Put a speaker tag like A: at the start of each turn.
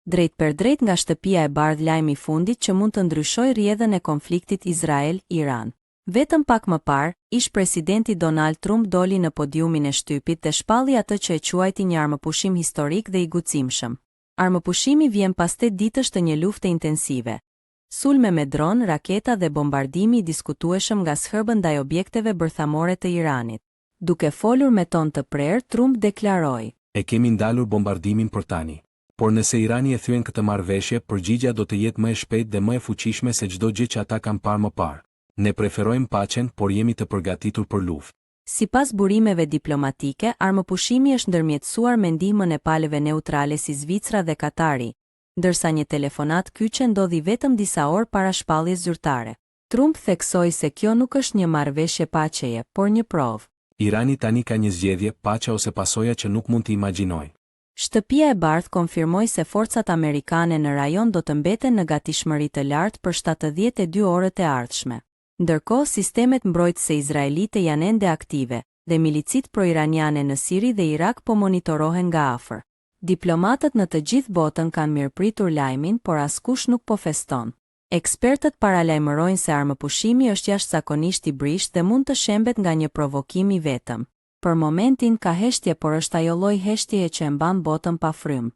A: Drejt për drejt nga shtëpia e bardhë lajmi i fundit që mund të ndryshojë rrjedhën e konfliktit Izrael-Iran. Vetëm pak më parë, ish presidenti Donald Trump doli në podiumin e shtypit dhe shpalli atë që e quajti një armëpushim historik dhe i guximshëm. Armëpushimi vjen pas 8 ditësh të një lufte intensive. Sulme me dron, raketa dhe bombardimi i diskutueshëm nga shërbën ndaj objekteve bërthamore të Iranit. Duke folur me ton të prerë, Trump deklaroi:
B: "E kemi ndalur bombardimin për tani. Por nëse Irani e thyen këtë marrëveshje, përgjigjja do të jetë më e shpejtë dhe më e fuqishme se çdo gjë që ata kanë parë më parë. Ne preferojmë paqen, por jemi të përgatitur për luftë."
A: Sipas burimeve diplomatike, armëpushimi është ndërmjetësuar me ndihmën e palëve neutrale si Zvicra dhe Katari, ndërsa një telefonat kyçe ndodhi vetëm disa orë para shpalljes zyrtare. Trump theksoi se kjo nuk është një marrëveshje paqeje, por një provë.
B: Irani tani ka një zgjedhje, paqja ose pasoja që nuk mund të imagjinoj.
A: Shtëpia e bardhë konfirmoi se forcat amerikane në rajon do të mbeten në gatishmëri të lartë për 72 orët e ardhshme. Ndërkohë, sistemet mbrojtëse izraelite janë ende aktive, dhe milicit pro-iraniane në Siri dhe Irak po monitorohen nga afër. Diplomatët në të gjithë botën kanë mirëpritur lajmin, por askush nuk po feston. Ekspertët paralajmërojnë se armëpushimi është jashtëzakonisht i brisht dhe mund të shembet nga një provokim i vetëm. Për momentin ka heshtje, por është ajo lloj heshtjeje që e mban botën pa frymë.